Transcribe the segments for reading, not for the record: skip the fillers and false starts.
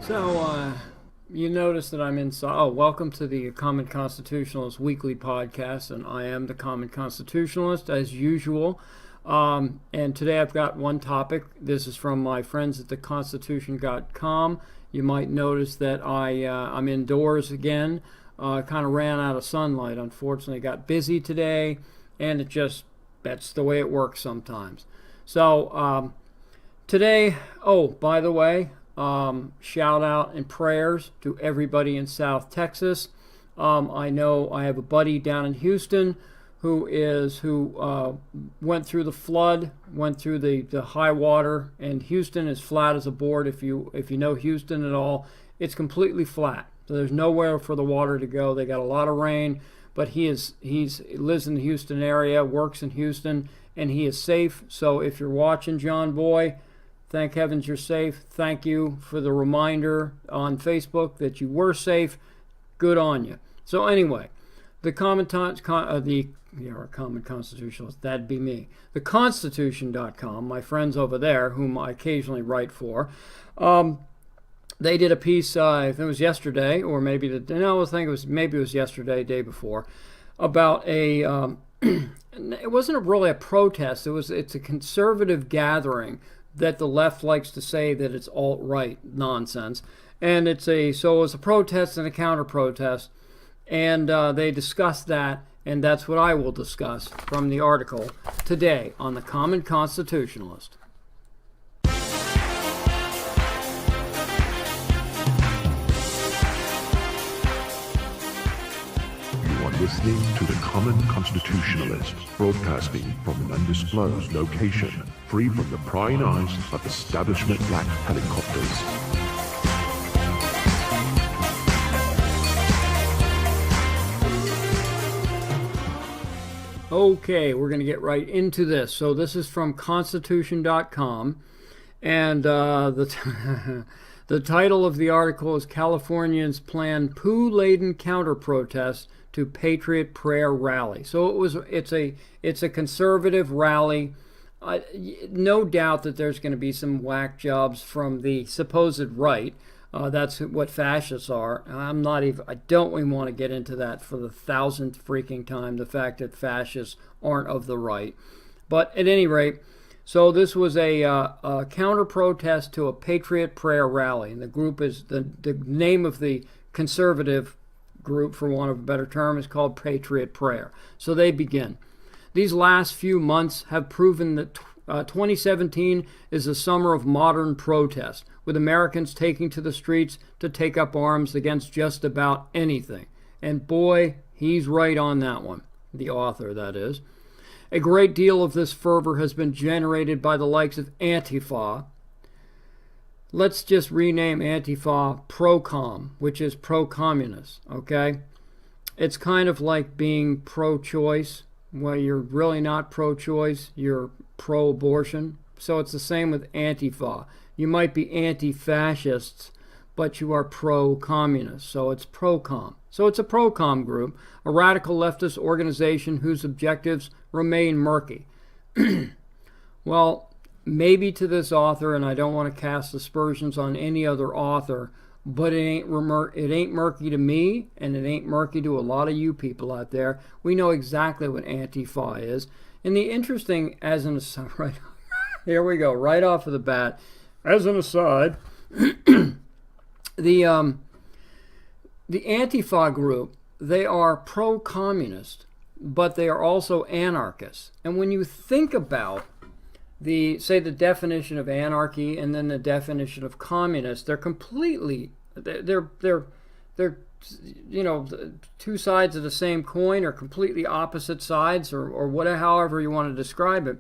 So, you notice that I'm inside. Oh, welcome to the Common Constitutionalist Weekly Podcast, and I am the Common Constitutionalist, as usual. And today I've got one topic. This is from my friends at theconstitution.com. You might notice that I'm indoors again. Kind of ran out of sunlight, unfortunately. Got busy today, and that's the way it works sometimes. So, today, by the way, shout out and prayers to everybody in South Texas. I know I have a buddy down in Houston who went through the flood, went through the high water, and Houston is flat as a board. If you know Houston at all, it's completely flat. So there's nowhere for the water to go. They got a lot of rain, but he lives in the Houston area, works in Houston, and he is safe. So if you're watching, John Boy, thank heavens you're safe. Thank you for the reminder on Facebook that you were safe. Good on you. So anyway, Common Constitutionalist, that'd be me. The Constitution.com, my friends over there, whom I occasionally write for, they did a piece, if it was yesterday, or maybe it was yesterday, day before, about it wasn't really a protest. It's a conservative gathering that the left likes to say that it's alt-right nonsense. And it was a protest and a counter-protest. And they discussed that, and that's what I will discuss from the article today on the Common Constitutionalist. You are listening to the Common Constitutionalist, broadcasting from an undisclosed location, free from the prying eyes of establishment black helicopters. Okay, we're going to get right into this. So this is from Constitution.com, and the title of the article is Californians Plan Poo-Laden Counter-Protest to Patriot Prayer Rally. So it's a conservative rally. No doubt that there's going to be some whack jobs from the supposed right. That's what fascists are. I don't even want to get into that for the 1000th freaking time, the fact that fascists aren't of the right. But at any rate, so this was a counter-protest to a Patriot Prayer rally. And the group is, the name of the conservative group, for want of a better term, is called Patriot Prayer. So they begin. These last few months have proven that 2017 is the summer of modern protest, with Americans taking to the streets to take up arms against just about anything. And boy, he's right on that one. The author, that is. A great deal of this fervor has been generated by the likes of Antifa. Let's just rename Antifa pro-com, which is pro-communist, okay? It's kind of like being pro-choice. Well, you're really not pro-choice, you're pro-abortion. So it's the same with Antifa. You might be anti-fascists, but you are pro-communist. So it's pro-com. So it's a pro-com group, a radical leftist organization whose objectives remain murky. Well, maybe to this author, and I don't want to cast aspersions on any other author, but it ain't murky to me, and it ain't murky to a lot of you people out there. We know exactly what Antifa is. And the interesting, as an aside, right here we go, right off of the bat, as an aside, the Antifa group, they are pro-communist, but they are also anarchists. And when you think about the definition of anarchy and then the definition of communist, they're two sides of the same coin, or completely opposite sides, or whatever, however you want to describe it.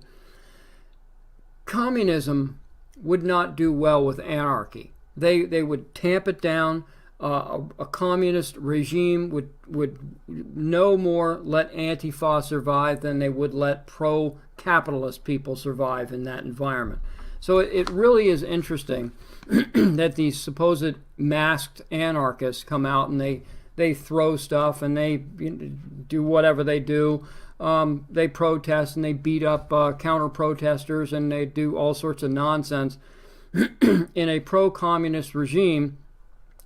Communism would not do well with anarchy. They would tamp it down. A communist regime would no more let Antifa survive than they would let pro-capitalist people survive in that environment. So it really is interesting that these supposed masked anarchists come out and they throw stuff and they do whatever they do. They protest and they beat up counter-protesters and they do all sorts of nonsense in a pro-communist regime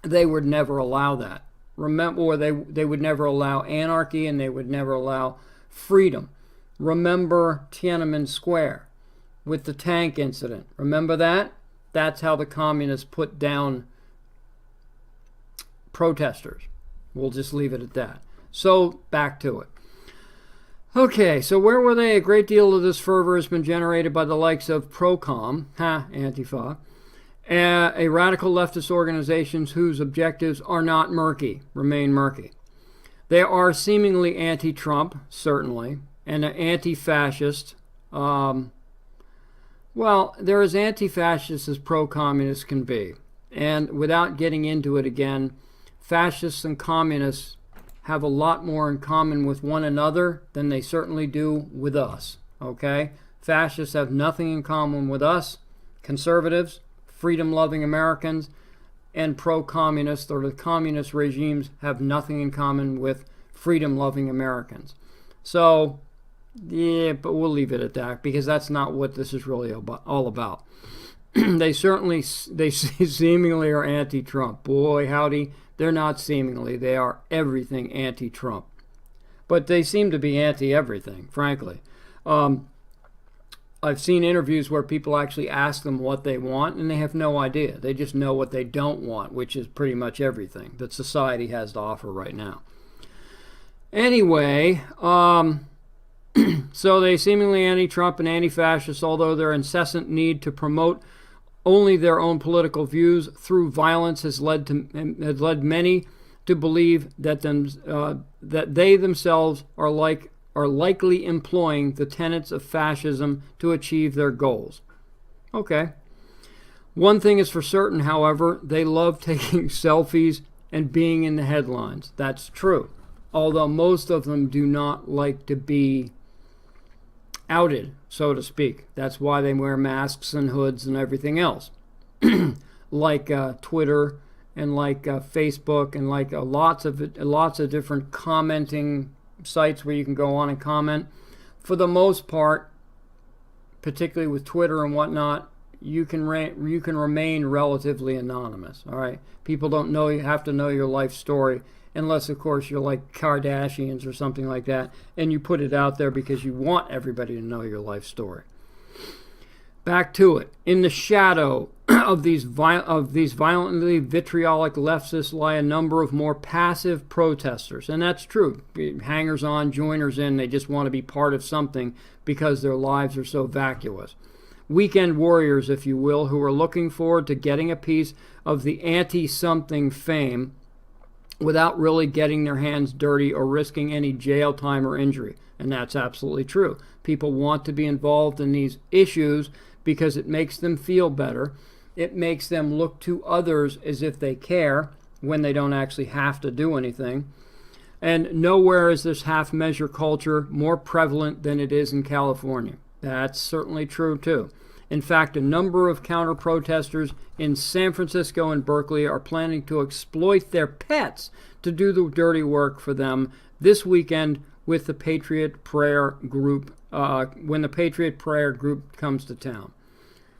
they would never allow that. Remember, or they would never allow anarchy, and they would never allow freedom. Remember Tiananmen Square with the tank incident. Remember that? That's how the communists put down protesters. We'll just leave it at that. So, back to it. Okay, so where were they? A great deal of this fervor has been generated by the likes of Procom, Antifa, a radical leftist organizations whose objectives are not murky, remain murky. They are seemingly anti-Trump, certainly, and anti-fascist. Well, they're as anti-fascist as pro-communist can be. And without getting into it again, fascists and communists have a lot more in common with one another than they certainly do with us, okay? Fascists have nothing in common with us, conservatives, freedom-loving Americans, and pro-communists or the communist regimes have nothing in common with freedom-loving Americans. So, yeah, but we'll leave it at that because that's not what this is really all about. They seemingly are anti-Trump. Boy, howdy. They're not seemingly. They are everything anti-Trump. But they seem to be anti-everything, frankly. I've seen interviews where people actually ask them what they want, and they have no idea. They just know what they don't want, which is pretty much everything that society has to offer right now. Anyway, so they seemingly anti-Trump and anti-fascist, although their incessant need to promote only their own political views through violence has led many to believe that they themselves are likely employing the tenets of fascism to achieve their goals. Okay. One thing is for certain, however, they love taking selfies and being in the headlines. That's true. Although most of them do not like to be outed, so to speak. That's why they wear masks and hoods and everything else. Like Twitter and like Facebook and like lots of different commenting sites where you can go on and comment. For the most part, particularly with Twitter and whatnot, you can remain relatively anonymous. All right, people don't know you have to know your life story. Unless, of course, you're like Kardashians or something like that, and you put it out there because you want everybody to know your life story. Back to it. In the shadow of these violently vitriolic leftists lie a number of more passive protesters, and that's true. Hangers-on, joiners-in, they just want to be part of something because their lives are so vacuous. Weekend warriors, if you will, who are looking forward to getting a piece of the anti-something fame without really getting their hands dirty or risking any jail time or injury. And that's absolutely true. People want to be involved in these issues because it makes them feel better. It makes them look to others as if they care when they don't actually have to do anything. And nowhere is this half-measure culture more prevalent than it is in California. That's certainly true, too. In fact, a number of counter-protesters in San Francisco and Berkeley are planning to exploit their pets to do the dirty work for them this weekend with the Patriot Prayer group, when the Patriot Prayer group comes to town.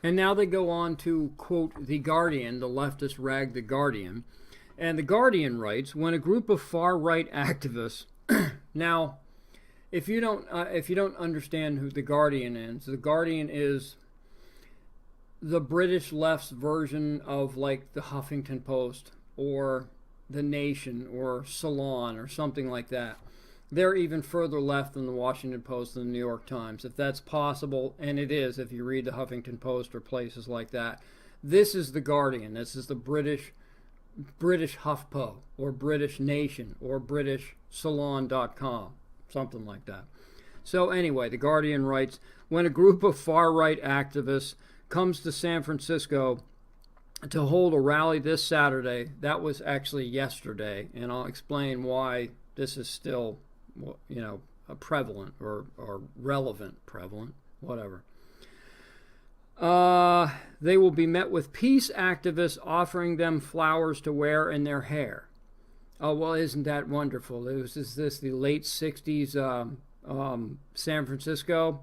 And now they go on to quote The Guardian, the leftist rag The Guardian. And The Guardian writes, when a group of far-right activists... Now, if you don't understand who The Guardian is, The Guardian is the British left's version of like the Huffington Post or the Nation or Salon or something like that. They're even further left than the Washington Post and the New York Times, if that's possible, and it is if you read the Huffington Post or places like that. This is The Guardian. This is the British HuffPo or British Nation or British Salon.com, something like that. So anyway, The Guardian writes, when a group of far-right activists comes to San Francisco to hold a rally this Saturday. That was actually yesterday, and I'll explain why this is still, prevalent or relevant, whatever. They will be met with peace activists offering them flowers to wear in their hair. Oh, well, isn't that wonderful? Is this the late 60s San Francisco?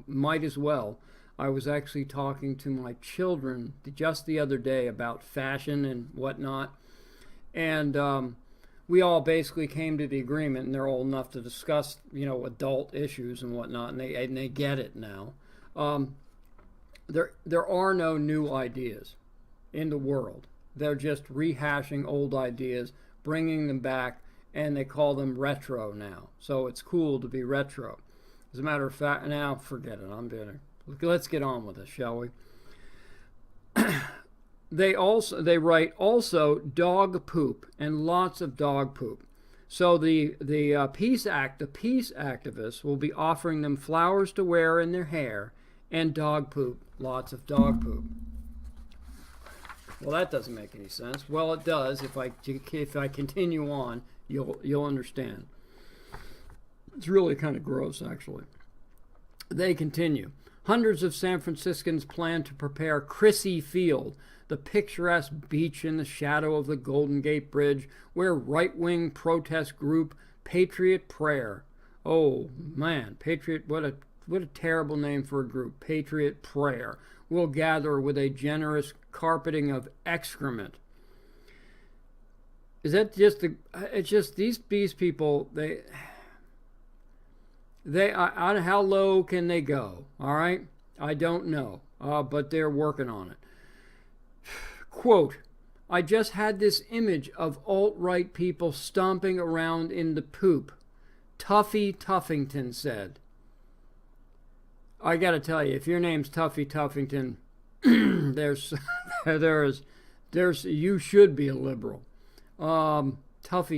Might as well. I was actually talking to my children just the other day about fashion and whatnot, And we all basically came to the agreement, and they're old enough to discuss, adult issues and whatnot, and they get it now. There are no new ideas in the world. They're just rehashing old ideas, bringing them back, and they call them retro now. So it's cool to be retro. As a matter of fact, now forget it. Let's get on with this, shall we? They write also dog poop and lots of dog poop. So the peace activists will be offering them flowers to wear in their hair and dog poop, lots of dog poop. Well, that doesn't make any sense. Well, it does. If I continue on, you'll understand. It's really kind of gross, actually. They continue. Hundreds of San Franciscans plan to prepare Crissy Field, the picturesque beach in the shadow of the Golden Gate Bridge, where right-wing protest group Patriot Prayer. Oh man, what a terrible name for a group. Patriot Prayer will gather with a generous carpeting of excrement. Is that just it's just these people, how low can they go? All right, I don't know, but they're working on it. Quote, I just had this image of alt-right people stomping around in the poop, Tuffy Tuffington said. I gotta tell you, if your name's Tuffy Tuffington, there's you should be a liberal. Tuffy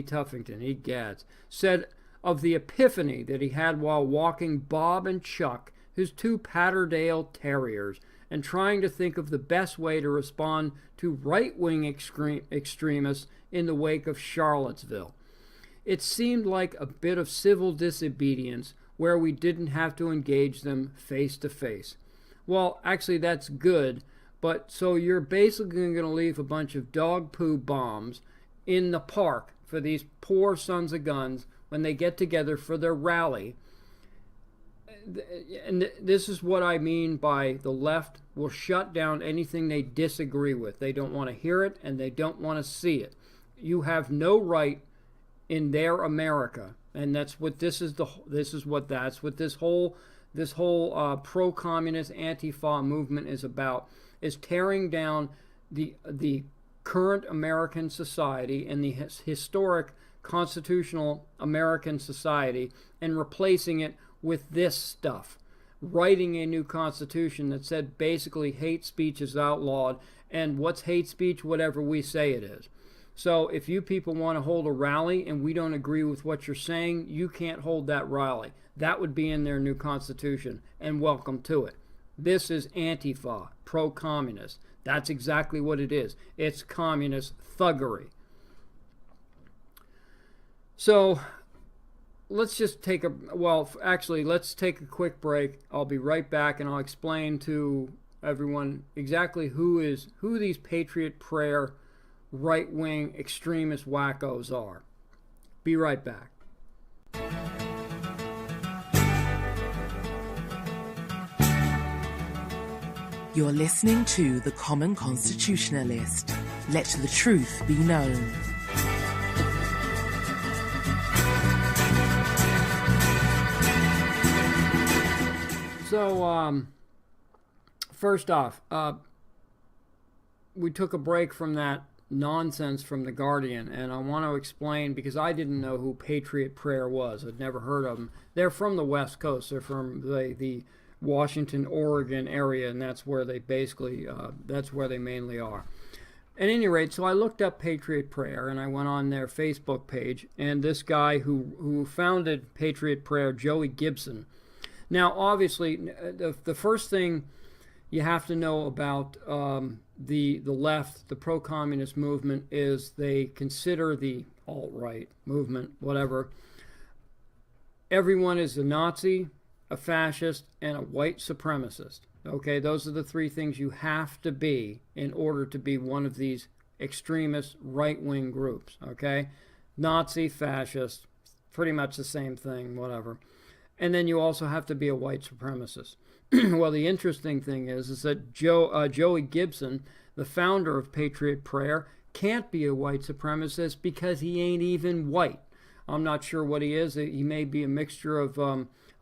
Tuffington, egads, said of the epiphany that he had while walking Bob and Chuck, his two Patterdale Terriers, and trying to think of the best way to respond to right-wing extremists in the wake of Charlottesville. It seemed like a bit of civil disobedience where we didn't have to engage them face to face. Well, actually, that's good, but so you're basically going to leave a bunch of dog poo bombs in the park for these poor sons of guns when they get together for their rally. And this is what I mean by the left will shut down anything they disagree with. They don't want to hear it and they don't want to see it. You have no right in their America, and that's what this whole pro-communist Antifa movement is about, is tearing down the current American society and the historic constitutional American society and replacing it with this stuff. Writing a new constitution that said basically hate speech is outlawed, and what's hate speech? Whatever we say it is. So if you people want to hold a rally and we don't agree with what you're saying, you can't hold that rally. That would be in their new constitution, and welcome to it. This is Antifa, pro-communist. That's exactly what it is. It's communist thuggery. So let's take a quick break. I'll be right back and I'll explain to everyone exactly who these Patriot Prayer right-wing extremist wackos are. Be right back. You're listening to The Common Constitutionalist. Let the truth be known. So, first off, we took a break from that nonsense from The Guardian, and I want to explain, because I didn't know who Patriot Prayer was. I'd never heard of them. They're from the West Coast. They're from the Washington, Oregon area, and that's where they mainly are. At any rate, so I looked up Patriot Prayer, and I went on their Facebook page, and this guy who founded Patriot Prayer, Joey Gibson. Now, obviously, the first thing you have to know about the left, the pro-communist movement, is they consider the alt-right movement, whatever, everyone is a Nazi, a fascist, and a white supremacist. Okay, those are the three things you have to be in order to be one of these extremist right-wing groups. Okay, Nazi, fascist, pretty much the same thing, whatever. And then you also have to be a white supremacist. Well, the interesting thing is that Joey Gibson, the founder of Patriot Prayer, can't be a white supremacist because he ain't even white. I'm not sure what he is. He may be a mixture of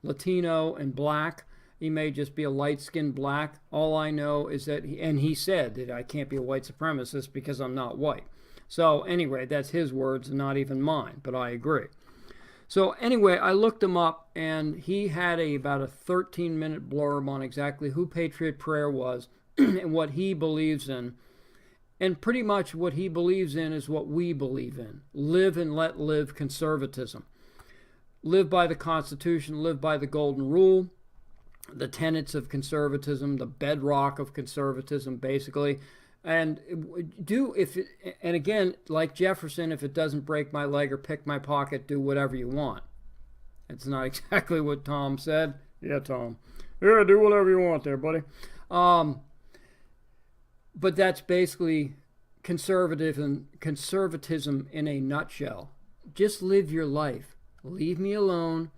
Latino and black. He may just be a light-skinned black. All I know is that, he said that I can't be a white supremacist because I'm not white. So anyway, that's his words and not even mine, but I agree. So anyway, I looked him up, and he had about a 13-minute blurb on exactly who Patriot Prayer was and what he believes in. And pretty much what he believes in is what we believe in. Live and let live conservatism. Live by the Constitution, live by the Golden Rule, the tenets of conservatism, the bedrock of conservatism, basically. And and again, like Jefferson, if it doesn't break my leg or pick my pocket, do whatever you want. It's not exactly what Tom said. Yeah, Tom. Yeah, do whatever you want there, buddy. But that's basically conservatism in a nutshell. Just live your life. Leave me alone.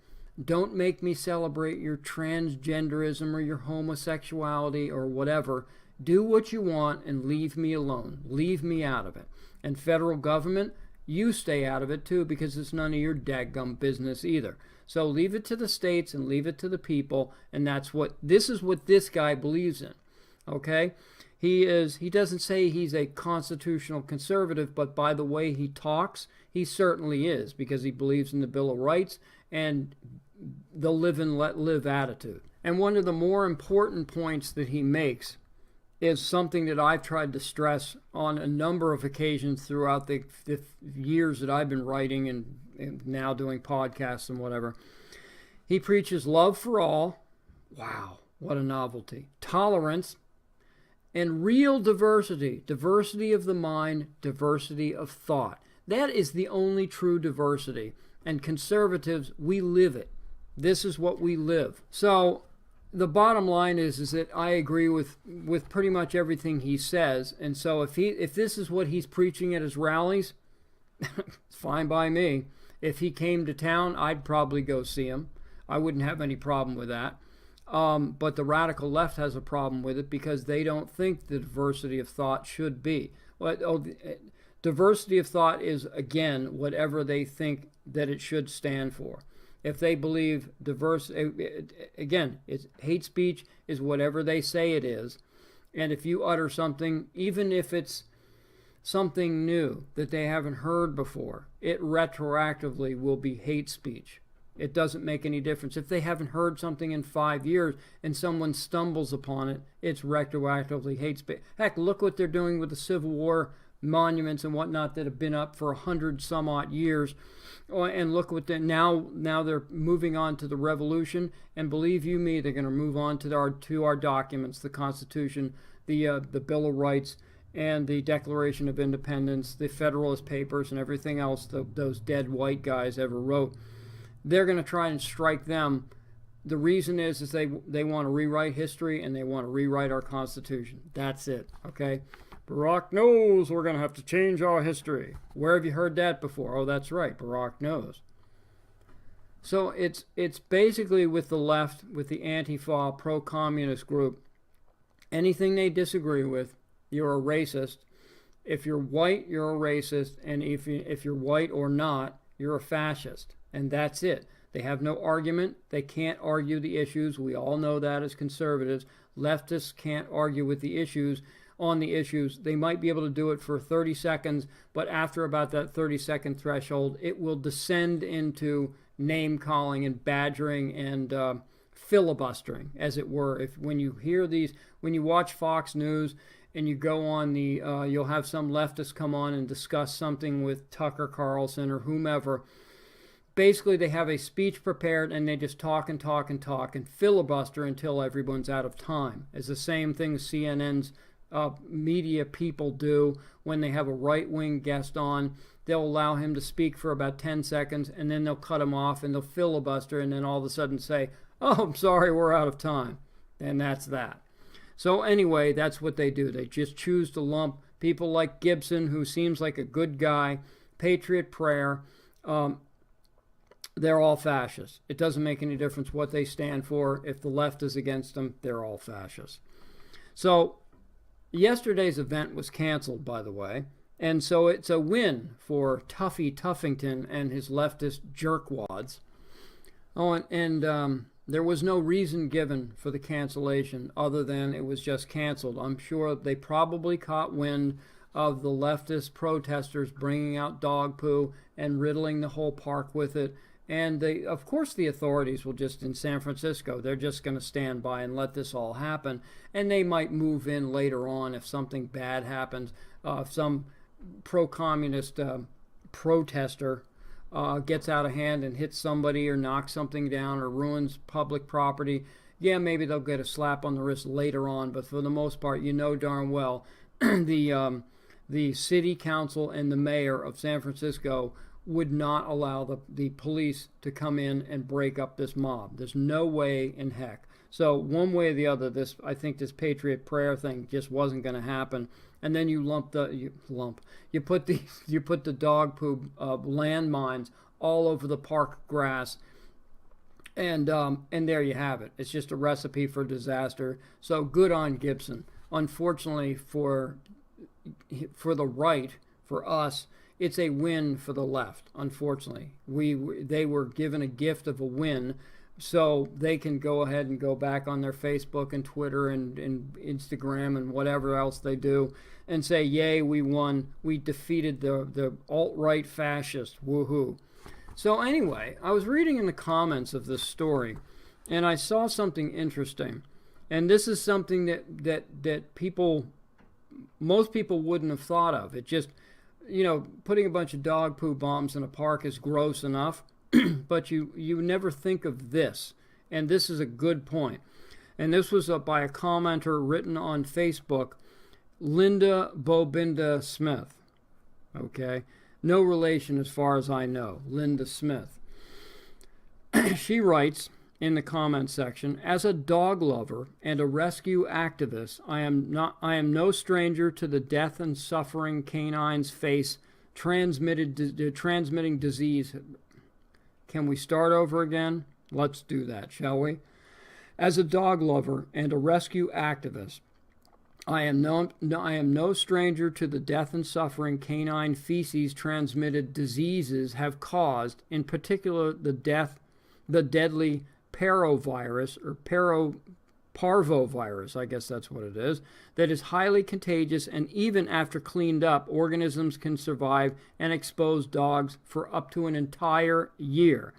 Don't make me celebrate your transgenderism or your homosexuality or whatever. Do what you want and leave me alone. Leave me out of it. And federal government, you stay out of it too, because it's none of your daggum business either. So leave it to the states and leave it to the people, and this is what this guy believes in. Okay? He doesn't say he's a constitutional conservative, but by the way he talks, he certainly is, because he believes in the Bill of Rights and the live and let live attitude. And one of the more important points that he makes is something that I've tried to stress on a number of occasions throughout the years that I've been writing and now doing podcasts and whatever. He preaches love for all. Wow, what a novelty. Tolerance and real diversity. Diversity of the mind, diversity of thought. That is the only true diversity. And conservatives, we live it. This is what we live. So the bottom line is that I agree with pretty much everything he says. And so if this is what he's preaching at his rallies, it's fine by me. If he came to town, I'd probably go see him. I wouldn't have any problem with that. But the radical left has a problem with it because they don't think the diversity of thought should be. Diversity of thought is, again, whatever they think that it should stand for. If they believe again, hate speech is whatever they say it is. And if you utter something, even if it's something new that they haven't heard before, it retroactively will be hate speech. It doesn't make any difference. If they haven't heard something in 5 years and someone stumbles upon it, it's retroactively hate speech. Heck, look what they're doing with the Civil War monuments and whatnot that have been up for 100 some odd years. And look what now they're moving on to the revolution. And believe you me, they're going to move on to our documents, the Constitution, the Bill of Rights, and the Declaration of Independence, the Federalist Papers, and everything else those dead white guys ever wrote. They're going to try and strike them. The reason is they want to rewrite history and they want to rewrite our Constitution. That's it, okay? Barack knows we're going to have to change our history. Where have you heard that before? Oh, that's right, Barack knows. So it's basically with the left, with the Antifa, pro-communist group, anything they disagree with, you're a racist. If you're white, you're a racist. And if you're white or not, you're a fascist. And that's it. They have no argument. They can't argue the issues. We all know that as conservatives. Leftists can't argue with the issues. On the issues, they might be able to do it for 30 seconds, but after about that 30-second threshold, it will descend into name-calling and badgering and filibustering, as it were. When you watch Fox News and you go on you'll have some leftists come on and discuss something with Tucker Carlson or whomever. Basically, they have a speech prepared and they just talk and talk and talk and filibuster until everyone's out of time. It's the same thing CNN's media people do when they have a right-wing guest on. They'll allow him to speak for about 10 seconds and then they'll cut him off and they'll filibuster and then all of a sudden say, oh, I'm sorry, we're out of time. And that's that. So anyway, that's what they do. They just choose to lump people like Gibson, who seems like a good guy, Patriot Prayer. They're all fascists. It doesn't make any difference what they stand for. If the left is against them, they're all fascists. So yesterday's event was canceled, by the way. And so it's a win for Tuffy Tuffington and his leftist jerkwads. Oh, and there was no reason given for the cancellation other than it was just canceled. I'm sure they probably caught wind of the leftist protesters bringing out dog poo and riddling the whole park with it. And of course the authorities will just, in San Francisco, they're just going to stand by and let this all happen. And they might move in later on if something bad happens, if some pro-communist protester gets out of hand and hits somebody or knocks something down or ruins public property. Yeah, maybe they'll get a slap on the wrist later on, but for the most part, you know darn well the city council and the mayor of San Francisco would not allow the police to come in and break up this mob. There's no way in heck. So one way or the other, I think this Patriot Prayer thing just wasn't going to happen. And then you put the dog poo landmines all over the park grass, and there you have it. It's just a recipe for disaster. So good on Gibson. Unfortunately for the right, for us, it's a win for the left. Unfortunately, they were given a gift of a win, so they can go ahead and go back on their Facebook and Twitter and Instagram and whatever else they do and say, yay, we won. We defeated the alt-right fascists. Woohoo. So anyway, I was reading in the comments of this story, and I saw something interesting. And this is something that most people wouldn't have thought of. It just, putting a bunch of dog poo bombs in a park is gross enough. But you never think of this, and this is a good point. And this was by a commenter written on Facebook, Linda Bobinda Smith. Okay, no relation as far as I know, Linda Smith. She writes in the comment section, as a dog lover and a rescue activist, I am no stranger to the death and suffering canines face transmitting disease. Can we start over again? Let's do that, shall we? As a dog lover and a rescue activist, I am no stranger to the death and suffering canine feces transmitted diseases have caused, in particular the deadly parvovirus, or parvovirus, I guess that's what it is, that is highly contagious, and even after cleaned up, organisms can survive and expose dogs for up to an entire year.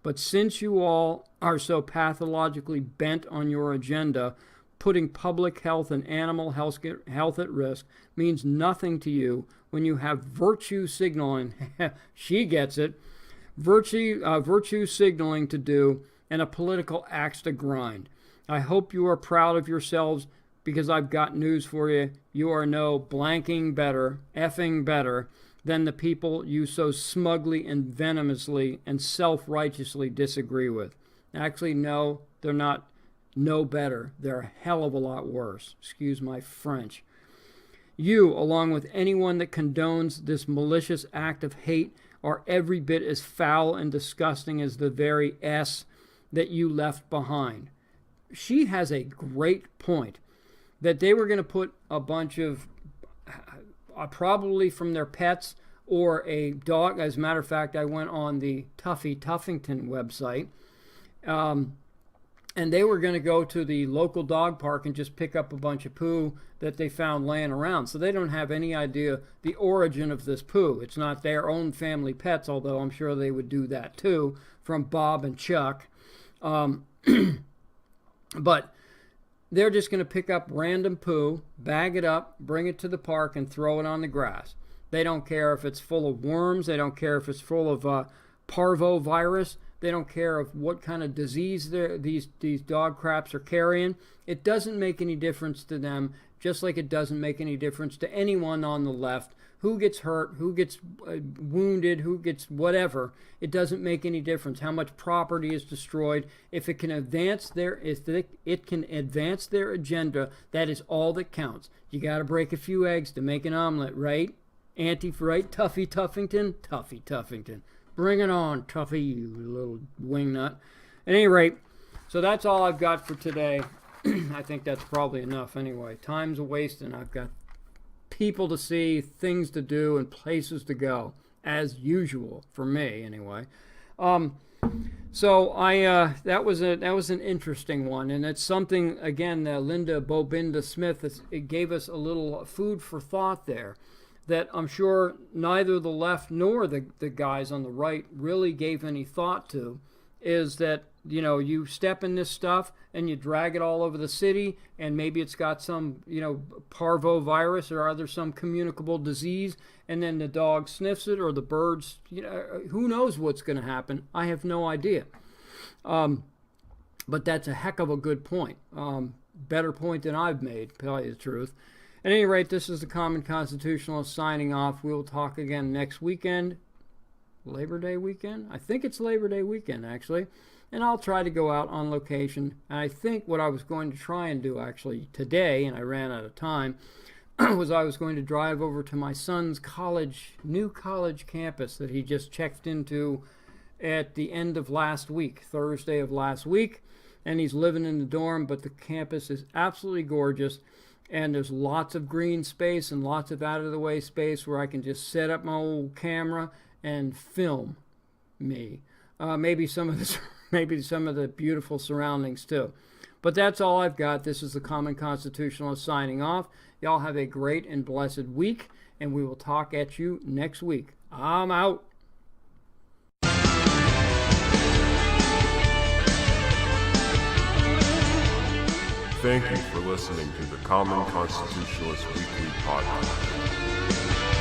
But since you all are so pathologically bent on your agenda, putting public health and animal health at risk means nothing to you when you have virtue signaling, she gets it, virtue signaling to do, and a political axe to grind. I hope you are proud of yourselves, because I've got news for you. You are no blanking better, effing better, than the people you so smugly and venomously and self-righteously disagree with. Actually, no, they're not no better. They're a hell of a lot worse. Excuse my French. You, along with anyone that condones this malicious act of hate, are every bit as foul and disgusting as the very S that you left behind. She has a great point that they were going to put a bunch of, probably from their pets or a dog. As a matter of fact, I went on the Tuffy Tuffington website, and they were going to go to the local dog park and just pick up a bunch of poo that they found laying around. So they don't have any idea the origin of this poo. It's not their own family pets, although I'm sure they would do that too, from Bob and Chuck. But they're just going to pick up random poo, bag it up, bring it to the park, and throw it on the grass. They don't care if it's full of worms. They don't care if it's full of parvovirus. They don't care of what kind of disease these dog craps are carrying. It doesn't make any difference to them, just like it doesn't make any difference to anyone on the left. Who gets hurt, who gets wounded, who gets whatever. It doesn't make any difference how much property is destroyed. If it can advance their agenda, that is all that counts. You got to break a few eggs to make an omelet, right? Antifa, right? Tuffy Tuffington? Tuffy Tuffington. Bring it on, Tuffy, you little wingnut. At any rate, so that's all I've got for today. I think that's probably enough anyway. Time's a wasting. I've got people to see, things to do, and places to go, as usual for me anyway. So that was an interesting one, and it's something again. Linda Bobinda Smith, it gave us a little food for thought there, that I'm sure neither the left nor the guys on the right really gave any thought to, is that, you know, you step in this stuff and you drag it all over the city, and maybe it's got some, you know, parvovirus or other some communicable disease, and then the dog sniffs it or the birds, you know, who knows what's going to happen. I have no idea. But that's a heck of a good point. Better point than I've made, to tell you the truth. At any rate, this is the Common Constitutionalist signing off. We'll talk again next weekend. Labor Day weekend? I think it's Labor Day weekend, actually. And I'll try to go out on location. And I think what I was going to try and do, actually, today, and I ran out of time, was I was going to drive over to my son's new college campus that he just checked into at the end of last week, Thursday of last week. And he's living in the dorm, but the campus is absolutely gorgeous. And there's lots of green space and lots of out-of-the-way space where I can just set up my old camera and film me. Maybe some of the beautiful surroundings too. But that's all I've got. This is the Common Constitutionalist signing off. Y'all have a great and blessed week, and we will talk at you next week. I'm out. Thank you for listening to the Common Constitutionalist Weekly Podcast.